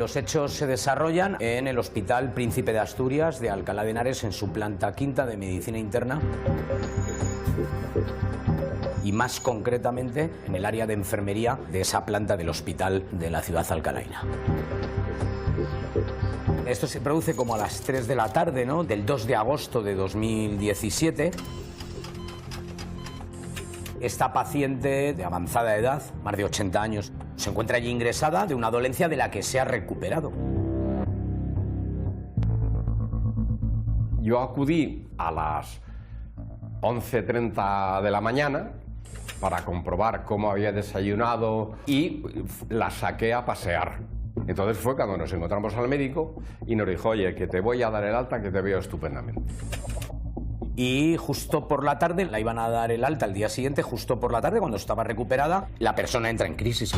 Los hechos se desarrollan en el Hospital Príncipe de Asturias de Alcalá de Henares, en su planta quinta de medicina interna, y más concretamente en el área de enfermería de esa planta del hospital de la ciudad alcalaina. Esto se produce como a las 3 de la tarde, ¿no?, del 2 de agosto de 2017. Esta paciente de avanzada edad, más de 80 años, se encuentra allí ingresada de una dolencia de la que se ha recuperado. Yo acudí a las 11:30 de la mañana para comprobar cómo había desayunado y la saqué a pasear. Entonces fue cuando nos encontramos al médico y nos dijo: oye, que te voy a dar el alta, que te veo estupendamente. Y justo por la tarde, la iban a dar el alta al día siguiente, justo por la tarde, cuando estaba recuperada, la persona entra en crisis.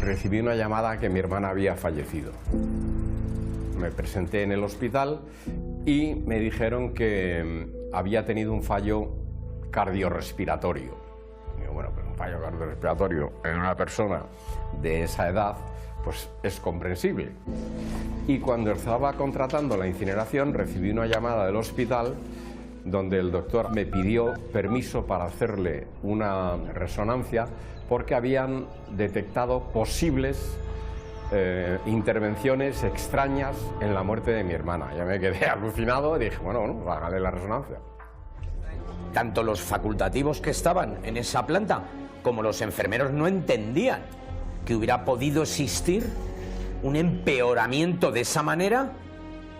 Recibí una llamada que mi hermana había fallecido. Me presenté en el hospital y me dijeron que había tenido un fallo cardiorrespiratorio. Digo, bueno, pero un fallo cardiorrespiratorio en una persona de esa edad, pues es comprensible. Y cuando estaba contratando la incineración, recibí una llamada del hospital donde el doctor me pidió permiso para hacerle una resonancia porque habían detectado posibles intervenciones extrañas en la muerte de mi hermana. Ya me quedé alucinado y dije, bueno, hágale la resonancia. Tanto los facultativos que estaban en esa planta como los enfermeros no entendían que hubiera podido existir un empeoramiento de esa manera,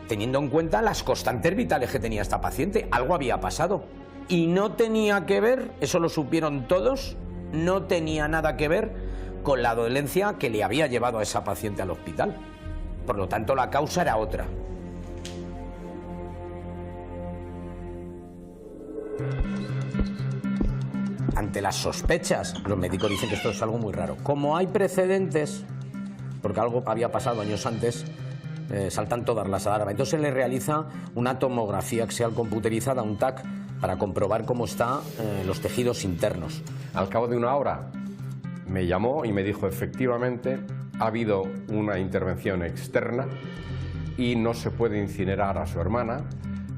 teniendo en cuenta las constantes vitales que tenía esta paciente. Algo había pasado y no tenía que ver, eso lo supieron todos, no tenía nada que ver con la dolencia que le había llevado a esa paciente al hospital. Por lo tanto, la causa era otra. Ante las sospechas, los médicos dicen que esto es algo muy raro. Como hay precedentes, porque algo había pasado años antes, saltan todas las alarmas. Entonces se le realiza una tomografía axial computerizada, un TAC, para comprobar cómo están los tejidos internos. Al cabo de una hora me llamó y me dijo: efectivamente, ha habido una intervención externa y no se puede incinerar a su hermana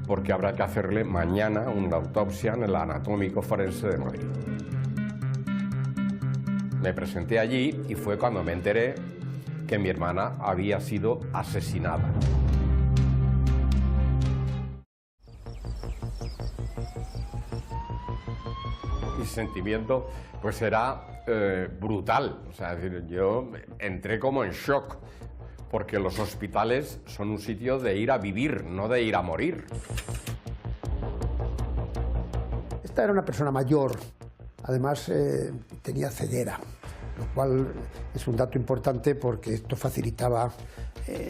porque habrá que hacerle mañana una autopsia en el Anatómico Forense de Madrid. Me presenté allí y fue cuando me enteré que mi hermana había sido asesinada. Mi sentimiento pues era brutal, o sea, es decir, yo entré como en shock, porque los hospitales son un sitio de ir a vivir, no de ir a morir. Esta era una persona mayor, además tenía ceguera, lo cual es un dato importante porque esto facilitaba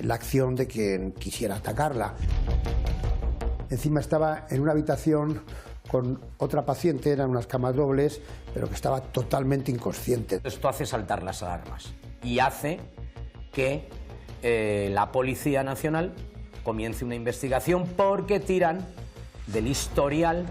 la acción de quien quisiera atacarla. Encima estaba en una habitación con otra paciente, eran unas camas dobles, pero que estaba totalmente inconsciente. Esto hace saltar las alarmas y hace que la Policía Nacional comience una investigación porque tiran del historial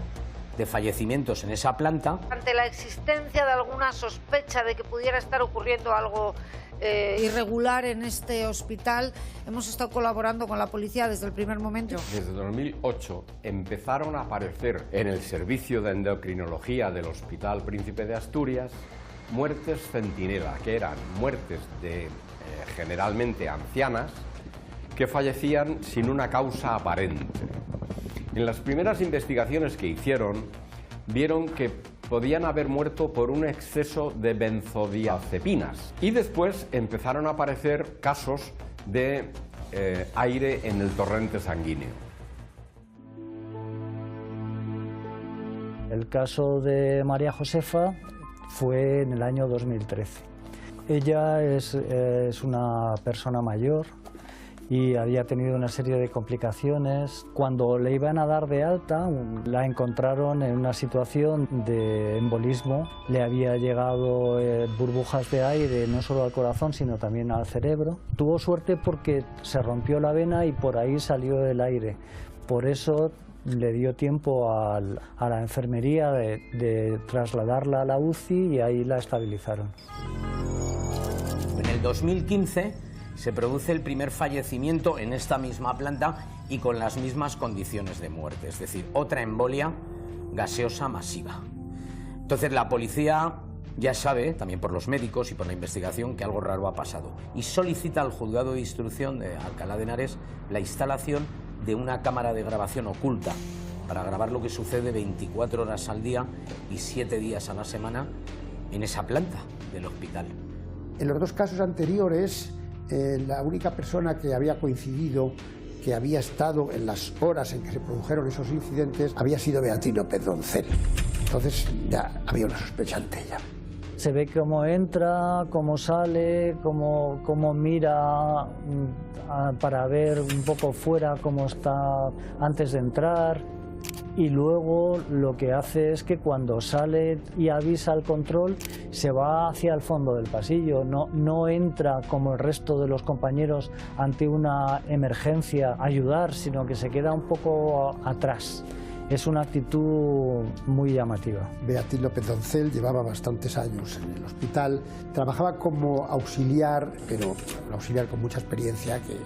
de fallecimientos en esa planta. Ante la existencia de alguna sospecha de que pudiera estar ocurriendo algo irregular en este hospital, hemos estado colaborando con la policía desde el primer momento. Desde 2008 empezaron a aparecer en el servicio de endocrinología del Hospital Príncipe de Asturias muertes centinela, que eran muertes de generalmente ancianas que fallecían sin una causa aparente. En las primeras investigaciones que hicieron, vieron que podían haber muerto por un exceso de benzodiazepinas. Y después empezaron a aparecer casos de aire en el torrente sanguíneo. El caso de María Josefa fue en el año 2013. Ella es una persona mayor y había tenido una serie de complicaciones. Cuando le iban a dar de alta, la encontraron en una situación de embolismo. Le había llegado burbujas de aire no solo al corazón, sino también al cerebro. Tuvo suerte porque se rompió la vena y por ahí salió el aire. Por eso le dio tiempo a la enfermería de trasladarla a la UCI y ahí la estabilizaron. En el 2015 se produce el primer fallecimiento en esta misma planta y con las mismas condiciones de muerte, es decir, otra embolia gaseosa masiva. Entonces la policía ya sabe, también por los médicos y por la investigación, que algo raro ha pasado y solicita al juzgado de instrucción de Alcalá de Henares la instalación de una cámara de grabación oculta para grabar lo que sucede 24 horas al día y 7 días a la semana en esa planta del hospital. En los dos casos anteriores, la única persona que había coincidido, que había estado en las horas en que se produjeron esos incidentes, había sido Beatriz López Doncel. Entonces ya había una sospecha ante ella. Se ve cómo entra, cómo sale, cómo mira para ver un poco fuera cómo está antes de entrar. Y luego lo que hace es que cuando sale y avisa al control se va hacia el fondo del pasillo, no entra como el resto de los compañeros ante una emergencia a ayudar, sino que se queda un poco atrás. Es una actitud muy llamativa. Beatriz López Doncel llevaba bastantes años en el hospital, trabajaba como auxiliar, pero un auxiliar con mucha experiencia que,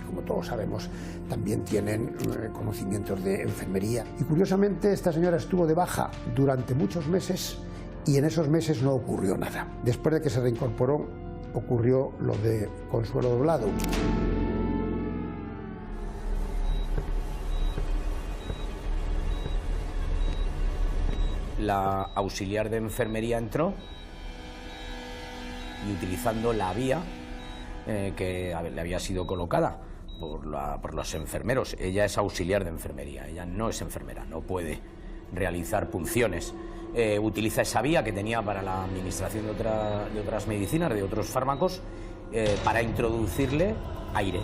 como todos sabemos, también tienen conocimientos de enfermería. Y curiosamente esta señora estuvo de baja durante muchos meses y en esos meses no ocurrió nada. Después de que se reincorporó ocurrió lo de Consuelo Doblado. La auxiliar de enfermería entró y utilizando la vía que le había sido colocada por los enfermeros. Ella es auxiliar de enfermería, ella no es enfermera, no puede realizar punciones. Utiliza esa vía que tenía para la administración de otras medicinas, de otros fármacos, para introducirle aire.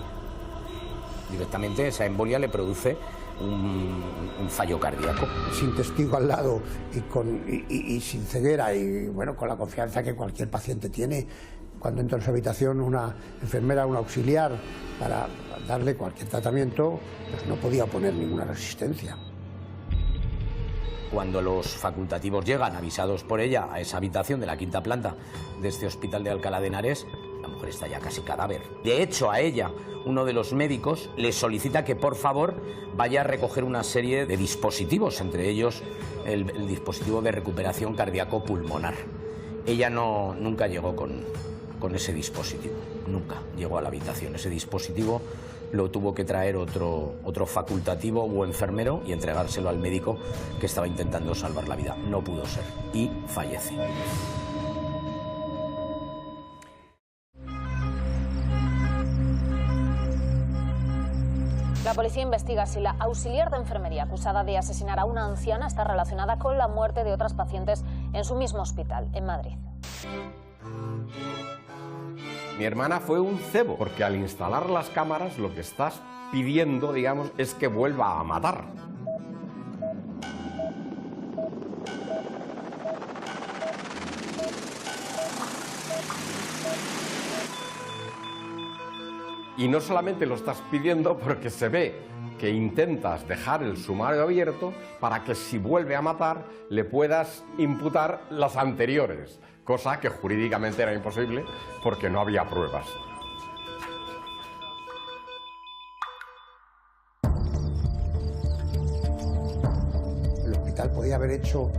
Directamente esa embolia le produce un fallo cardíaco. Sin testigo al lado y sin ceguera y bueno, con la confianza que cualquier paciente tiene cuando entra en su habitación una enfermera, un auxiliar para darle cualquier tratamiento, pues no podía oponer ninguna resistencia. Cuando los facultativos llegan, avisados por ella, a esa habitación de la quinta planta de este hospital de Alcalá de Henares, la mujer está ya casi cadáver. De hecho, a ella, uno de los médicos le solicita que por favor vaya a recoger una serie de dispositivos, entre ellos el dispositivo de recuperación cardíaco-pulmonar. Ella nunca llegó con ese dispositivo, nunca llegó a la habitación. Ese dispositivo lo tuvo que traer otro facultativo o enfermero y entregárselo al médico que estaba intentando salvar la vida. No pudo ser y fallece. La policía investiga si la auxiliar de enfermería acusada de asesinar a una anciana está relacionada con la muerte de otras pacientes en su mismo hospital, en Madrid. Mi hermana fue un cebo, porque al instalar las cámaras lo que estás pidiendo, digamos, es que vuelva a matar. Y no solamente lo estás pidiendo porque se ve que intentas dejar el sumario abierto para que si vuelve a matar le puedas imputar las anteriores, cosa que jurídicamente era imposible porque no había pruebas. El hospital podía haber hecho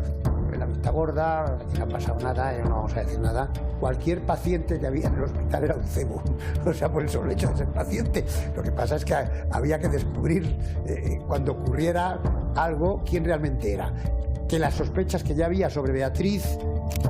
la vista gorda, aquí no ha pasado nada, no vamos a decir nada. Cualquier paciente que había en el hospital era un cebo, o sea, por el solo hecho de ser paciente. Lo que pasa es que había que descubrir cuando ocurriera algo quién realmente era. Que las sospechas que ya había sobre Beatriz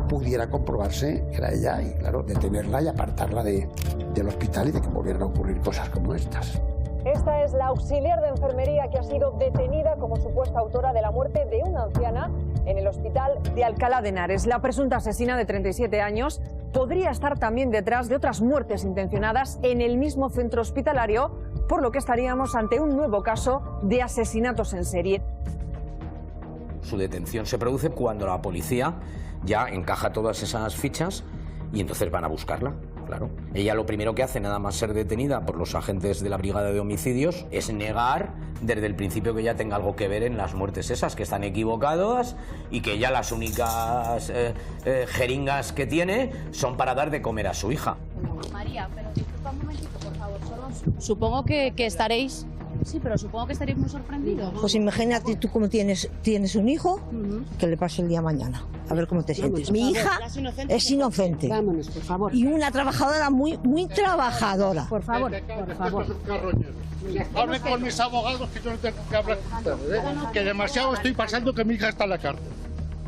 pudiera comprobarse que era ella y, claro, detenerla y apartarla del hospital y de que volvieran a ocurrir cosas como estas. Esta es la auxiliar de enfermería que ha sido detenida como supuesta autora de la muerte de una anciana en el hospital de Alcalá de Henares. La presunta asesina de 37 años podría estar también detrás de otras muertes intencionadas en el mismo centro hospitalario, por lo que estaríamos ante un nuevo caso de asesinatos en serie. Su detención se produce cuando la policía ya encaja todas esas fichas y entonces van a buscarla, claro. Ella lo primero que hace, nada más ser detenida por los agentes de la Brigada de Homicidios, es negar desde el principio que ella tenga algo que ver en las muertes esas, que están equivocadas y que ya las únicas jeringas que tiene son para dar de comer a su hija. María, pero disculpa un momentito, por favor. Supongo que estaréis... Sí, pero supongo que estaréis muy sorprendidos. Pues imagínate tú cómo tienes un hijo, que le pase el día mañana. A ver cómo te sientes. Mi hija es inocente. Vámonos, por favor. Y una trabajadora muy trabajadora. Por favor, por favor. Hablen con mis abogados, que yo no tengo que hablar con ustedes, que demasiado estoy pasando que mi hija está en la cárcel.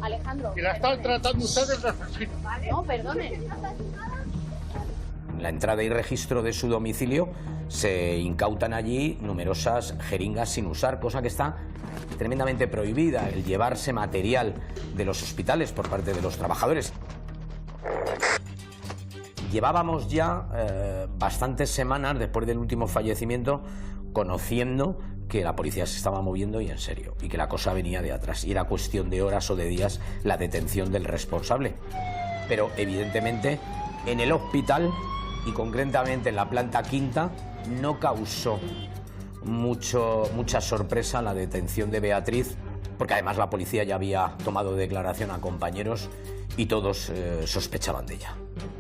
Alejandro. Y la están tratando ustedes de asesino. No, perdone. En la entrada y registro de su domicilio se incautan allí numerosas jeringas sin usar, cosa que está tremendamente prohibida, el llevarse material de los hospitales por parte de los trabajadores. Llevábamos ya bastantes semanas después del último fallecimiento conociendo que la policía se estaba moviendo y en serio, y que la cosa venía de atrás, y era cuestión de horas o de días la detención del responsable. Pero evidentemente en el hospital, y concretamente en la planta quinta, no causó mucha sorpresa la detención de Beatriz, porque además la policía ya había tomado declaración a compañeros y todos sospechaban de ella.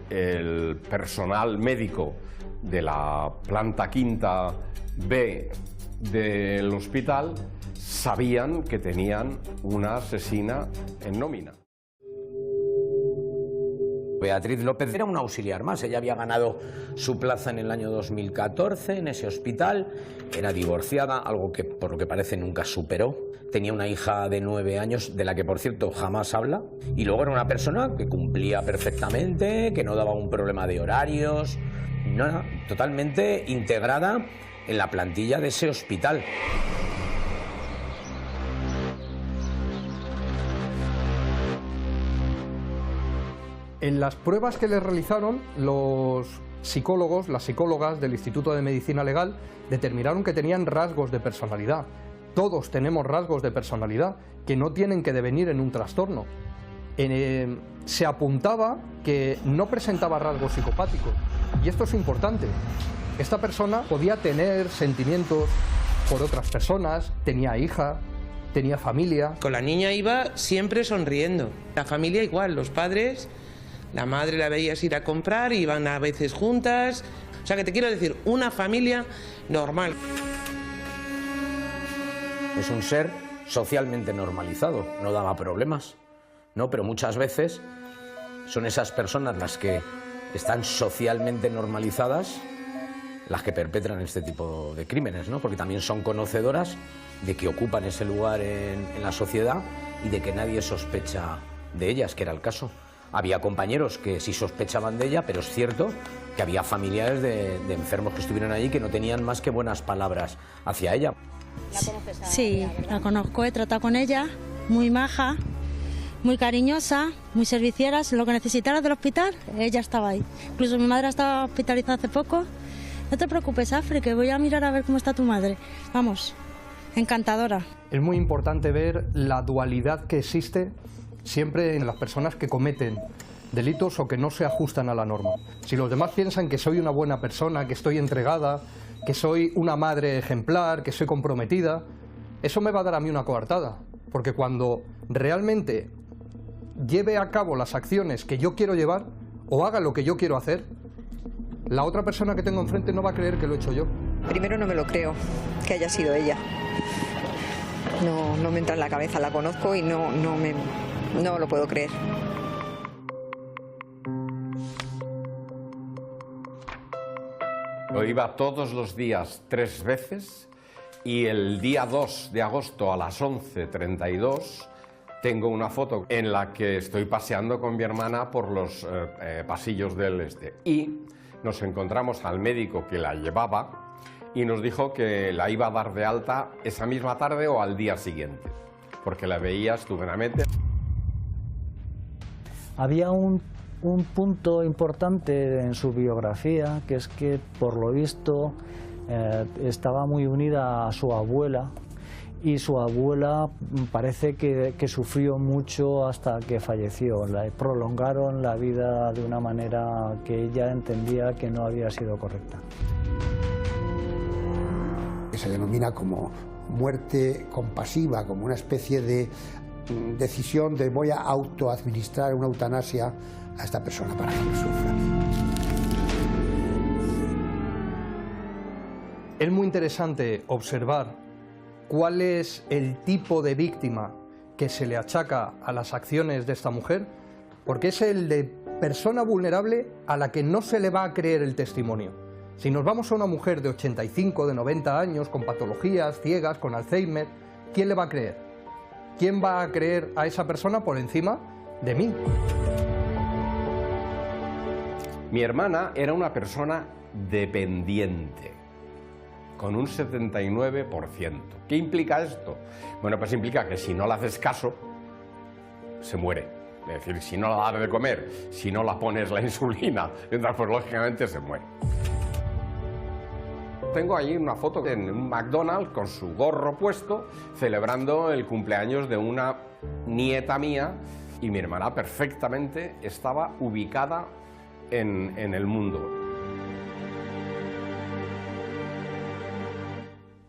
El personal médico de la planta quinta B del hospital sabían que tenían una asesina en nómina. Beatriz López era una auxiliar más, ella había ganado su plaza en el año 2014 en ese hospital, era divorciada, algo que por lo que parece nunca superó, tenía una hija de 9 años, de la que por cierto jamás habla, y luego era una persona que cumplía perfectamente, que no daba un problema de horarios, no, era totalmente integrada en la plantilla de ese hospital. En las pruebas que le realizaron, los psicólogos, las psicólogas del Instituto de Medicina Legal determinaron que tenían rasgos de personalidad. Todos tenemos rasgos de personalidad que no tienen que devenir en un trastorno. Se apuntaba que no presentaba rasgos psicopáticos, y esto es importante. Esta persona podía tener sentimientos por otras personas, tenía hija, tenía familia. Con la niña iba siempre sonriendo, la familia igual, los padres... La madre la veías ir a comprar, iban a veces juntas. O sea, que te quiero decir, una familia normal. Es un ser socialmente normalizado, no daba problemas, ¿no? Pero muchas veces son esas personas las que están socialmente normalizadas las que perpetran este tipo de crímenes, ¿no? Porque también son conocedoras de que ocupan ese lugar en la sociedad y de que nadie sospecha de ellas, que era el caso. Había compañeros que sí sospechaban de ella, pero es cierto que había familiares de enfermos que estuvieron allí que no tenían más que buenas palabras hacia ella. ¿La conoces? Sí, la conozco, he tratado con ella, muy maja, muy cariñosa, muy serviciera. Lo que necesitara del hospital, ella estaba ahí. Incluso mi madre estaba hospitalizada hace poco. No te preocupes, Afri, que voy a mirar a ver cómo está tu madre. Vamos, encantadora. Es muy importante ver la dualidad que existe siempre en las personas que cometen delitos o que no se ajustan a la norma. Si los demás piensan que soy una buena persona, que estoy entregada, que soy una madre ejemplar, que soy comprometida, eso me va a dar a mí una coartada, porque cuando realmente lleve a cabo las acciones que yo quiero llevar o haga lo que yo quiero hacer, la otra persona que tengo enfrente no va a creer que lo he hecho yo. Primero no me lo creo, que haya sido ella. No me entra en la cabeza, la conozco y no lo puedo creer. Yo iba todos los días 3 veces y el día 2 de agosto a las 11:32 tengo una foto en la que estoy paseando con mi hermana por los pasillos del este y nos encontramos al médico que la llevaba y nos dijo que la iba a dar de alta esa misma tarde o al día siguiente, porque la veía estupendamente. Había un un punto importante en su biografía, que es que por lo visto estaba muy unida a su abuela, y su abuela parece que sufrió mucho hasta que falleció. Prolongaron la vida de una manera que ella entendía que no había sido correcta. Se denomina como muerte compasiva, como una especie de decisión de voy a autoadministrar una eutanasia a esta persona para que no sufra. Es muy interesante observar cuál es el tipo de víctima que se le achaca a las acciones de esta mujer, porque es el de persona vulnerable a la que no se le va a creer el testimonio. Si nos vamos a una mujer de 85, de 90 años, con patologías, ciegas, con Alzheimer, ¿quién le va a creer? ¿Quién va a creer a esa persona por encima de mí? Mi hermana era una persona dependiente, con un 79%. ¿Qué implica esto? Bueno, pues implica que si no le haces caso, se muere. Es decir, si no la das de comer, si no la pones la insulina, entonces pues lógicamente se muere. Tengo allí una foto en un McDonald's con su gorro puesto, celebrando el cumpleaños de una nieta mía, y mi hermana perfectamente estaba ubicada en el mundo.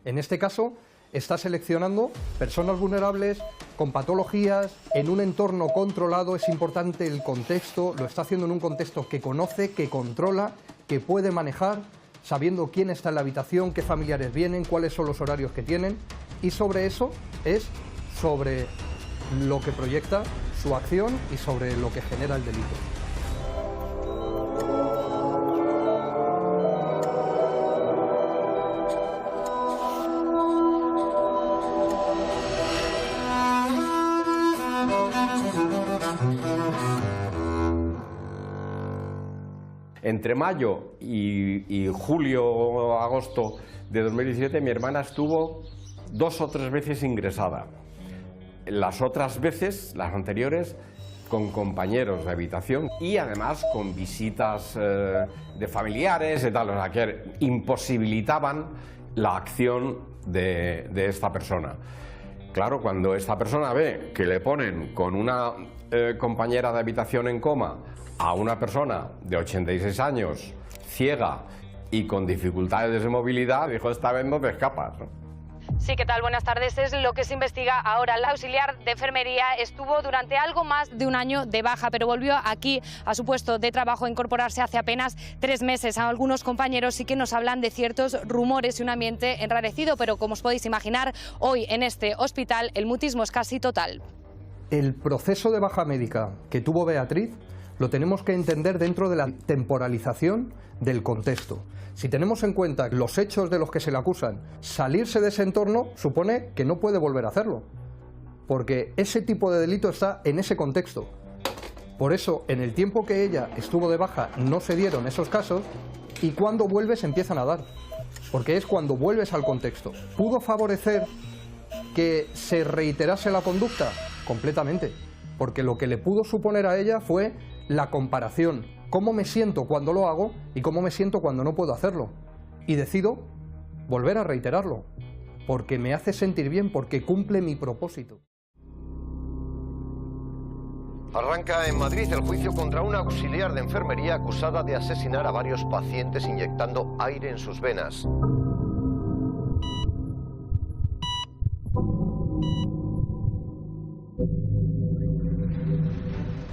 En este caso, está seleccionando personas vulnerables, con patologías, en un entorno controlado. Es importante el contexto, lo está haciendo en un contexto que conoce, que controla, que puede manejar, sabiendo quién está en la habitación, qué familiares vienen, cuáles son los horarios que tienen, y sobre eso es sobre lo que proyecta su acción y sobre lo que genera el delito. Entre mayo y julio, agosto de 2017, mi hermana estuvo 2 o 3 veces ingresada. Las otras veces, las anteriores, con compañeros de habitación y además con visitas de familiares y tal, o sea, que imposibilitaban la acción de esta persona. Claro, cuando esta persona ve que le ponen con una compañera de habitación en coma a una persona de 86 años, ciega y con dificultades de movilidad, dijo, esta vez no te escapas, ¿no? Sí, ¿qué tal? Buenas tardes. Es lo que se investiga ahora. La auxiliar de enfermería estuvo durante algo más de un año de baja, pero volvió aquí a su puesto de trabajo a incorporarse hace apenas 3 meses. Algunos compañeros sí que nos hablan de ciertos rumores y un ambiente enrarecido, pero como os podéis imaginar, hoy en este hospital el mutismo es casi total. El proceso de baja médica que tuvo Beatriz lo tenemos que entender dentro de la temporalización del contexto. Si tenemos en cuenta los hechos de los que se le acusan, salirse de ese entorno supone que no puede volver a hacerlo, porque ese tipo de delito está en ese contexto. Por eso, en el tiempo que ella estuvo de baja no se dieron esos casos, y cuando vuelve se empiezan a dar, porque es cuando vuelves al contexto. ¿Pudo favorecer que se reiterase la conducta? Completamente, porque lo que le pudo suponer a ella fue la comparación, cómo me siento cuando lo hago y cómo me siento cuando no puedo hacerlo. Y decido volver a reiterarlo, porque me hace sentir bien, porque cumple mi propósito. Arranca en Madrid el juicio contra una auxiliar de enfermería acusada de asesinar a varios pacientes inyectando aire en sus venas.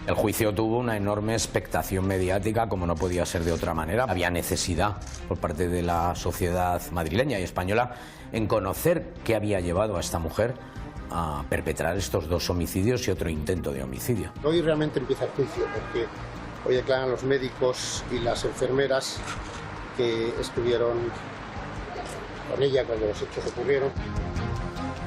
El juicio tuvo una enorme expectación mediática, como no podía ser de otra manera. Había necesidad por parte de la sociedad madrileña y española en conocer qué había llevado a esta mujer a perpetrar estos 2 homicidios y otro intento de homicidio. Hoy realmente empieza el juicio, porque hoy declaran los médicos y las enfermeras que estuvieron con ella cuando los hechos ocurrieron.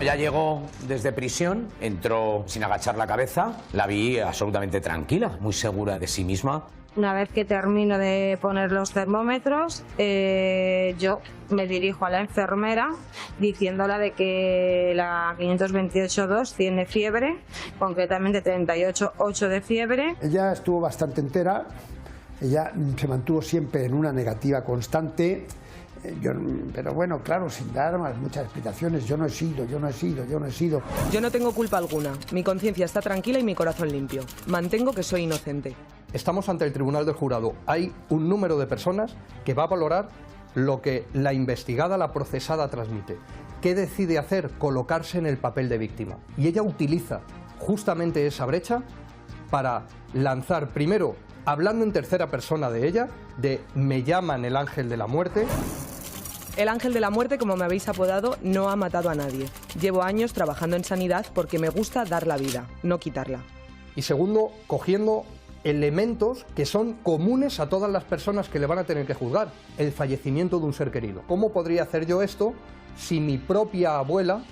Ella llegó desde prisión, entró sin agachar la cabeza, la vi absolutamente tranquila, muy segura de sí misma. Una vez que termino de poner los termómetros, yo me dirijo a la enfermera diciéndola de que la 528.2 tiene fiebre, concretamente 38,8 de fiebre. Ella estuvo bastante entera, ella se mantuvo siempre en una negativa constante. Pero bueno, claro, sin dar muchas explicaciones. Yo no he sido. Yo no tengo culpa alguna. Mi conciencia está tranquila y mi corazón limpio. Mantengo que soy inocente. Estamos ante el Tribunal del Jurado. Hay un número de personas que va a valorar lo que la investigada, la procesada, transmite. ¿Qué decide hacer? Colocarse en el papel de víctima. Y ella utiliza justamente esa brecha para lanzar, primero, hablando en tercera persona de ella, de me llaman el ángel de la muerte. El ángel de la muerte, como me habéis apodado, no ha matado a nadie. Llevo años trabajando en sanidad porque me gusta dar la vida, no quitarla. Y segundo, cogiendo elementos que son comunes a todas las personas que le van a tener que juzgar. El fallecimiento de un ser querido. ¿Cómo podría hacer yo esto si mi propia abuela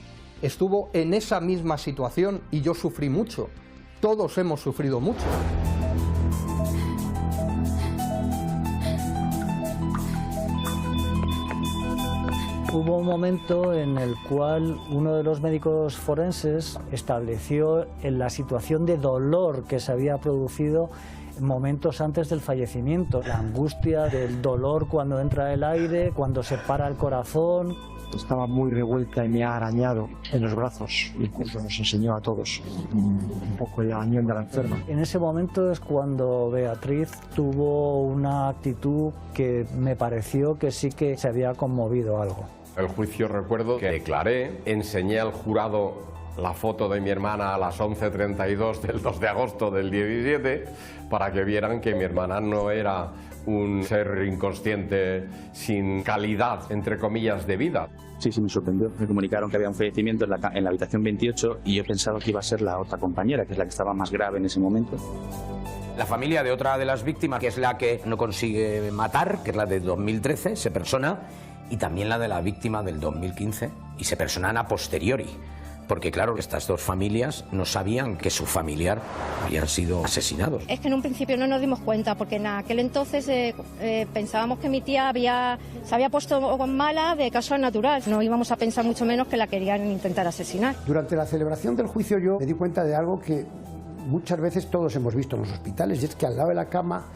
estuvo en esa misma situación y yo sufrí mucho? Todos hemos sufrido mucho. Hubo un momento en el cual uno de los médicos forenses estableció la situación de dolor que se había producido momentos antes del fallecimiento. La angustia del dolor cuando entra el aire, cuando se para el corazón. Estaba muy revuelta y me ha arañado en los brazos. Incluso nos enseñó a todos un poco el arañón de la enferma. En ese momento es cuando Beatriz tuvo una actitud que me pareció que sí que se había conmovido algo. El juicio, recuerdo que declaré, enseñé al jurado la foto de mi hermana a las 11:32 del 2 de agosto del 17 para que vieran que mi hermana no era un ser inconsciente sin calidad, entre comillas, de vida. Sí, me sorprendió. Me comunicaron que había un fallecimiento en la habitación 28 y yo pensaba que iba a ser la otra compañera, que es la que estaba más grave en ese momento. La familia de otra de las víctimas, que es la que no consigue matar, que es la de 2013, se persona, y también la de la víctima del 2015, y se personan a posteriori. Porque claro, estas dos familias no sabían que su familiar habían sido asesinados. Es que en un principio no nos dimos cuenta, porque en aquel entonces pensábamos que mi tía se había puesto mala de casual natural. No íbamos a pensar mucho menos que la querían intentar asesinar. Durante la celebración del juicio yo me di cuenta de algo que muchas veces todos hemos visto en los hospitales, y es que al lado de la cama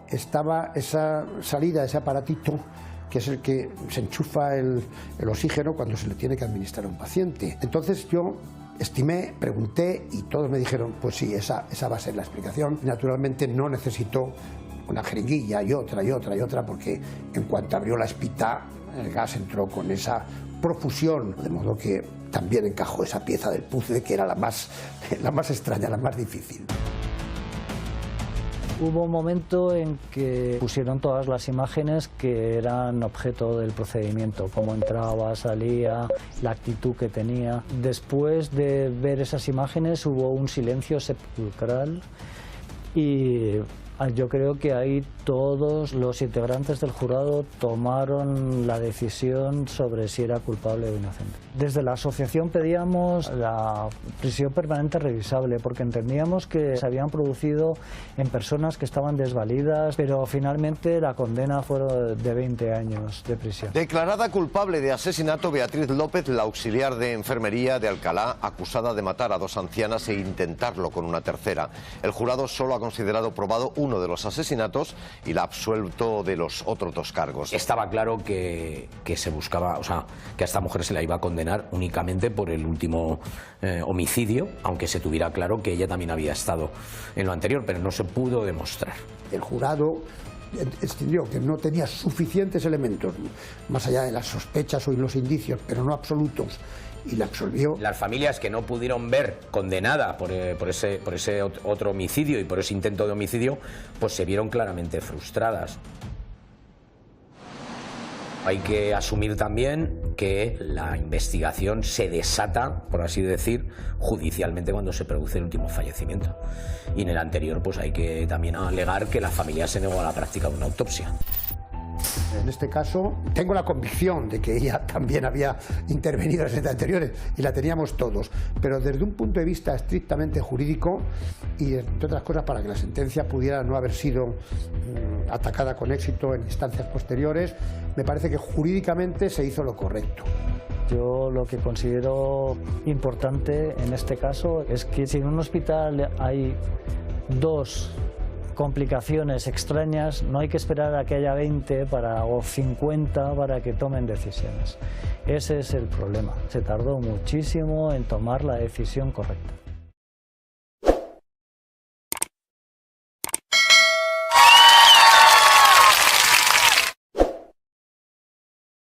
estaba esa salida, ese aparatito, que es el que se enchufa el oxígeno cuando se le tiene que administrar a un paciente. Entonces yo estimé, pregunté y todos me dijeron, pues sí, esa va a ser la explicación. Naturalmente no necesitó una jeringuilla y otra, porque en cuanto abrió la espita, el gas entró con esa profusión, de modo que también encajó esa pieza del puzzle que era la más extraña, la más difícil. Hubo un momento en que pusieron todas las imágenes que eran objeto del procedimiento, cómo entraba, salía, la actitud que tenía. Después de ver esas imágenes hubo un silencio sepulcral y yo creo que ahí todos los integrantes del jurado tomaron la decisión sobre si era culpable o inocente. Desde la asociación pedíamos la prisión permanente revisable porque entendíamos que se habían producido en personas que estaban desvalidas, pero finalmente la condena fue de 20 años de prisión. Declarada culpable de asesinato, Beatriz López, la auxiliar de enfermería de Alcalá, acusada de matar a dos ancianas e intentarlo con una tercera. El jurado solo ha considerado probado uno de los asesinatos y la ha absuelto de los otros dos cargos. Estaba claro que se buscaba, o sea, que a esta mujer se la iba a condenar únicamente por el último homicidio, aunque se tuviera claro que ella también había estado en lo anterior, pero no se pudo demostrar. El jurado entendió que no tenía suficientes elementos, más allá de las sospechas o los indicios, pero no absolutos, y la absolvió. Las familias que no pudieron ver condenada por ese otro homicidio y por ese intento de homicidio, pues se vieron claramente frustradas. Hay que asumir también que la investigación se desata, por así decir, judicialmente cuando se produce el último fallecimiento. Y en el anterior pues hay que también alegar que la familia se negó a la práctica de una autopsia. En este caso, tengo la convicción de que ella también había intervenido en las sentencias anteriores y la teníamos todos, pero desde un punto de vista estrictamente jurídico y, entre otras cosas, para que la sentencia pudiera no haber sido atacada con éxito en instancias posteriores, me parece que jurídicamente se hizo lo correcto. Yo lo que considero importante en este caso es que si en un hospital hay 2 complicaciones extrañas, no hay que esperar a que haya 20 o 50 para que tomen decisiones. Ese es el problema. Se tardó muchísimo en tomar la decisión correcta.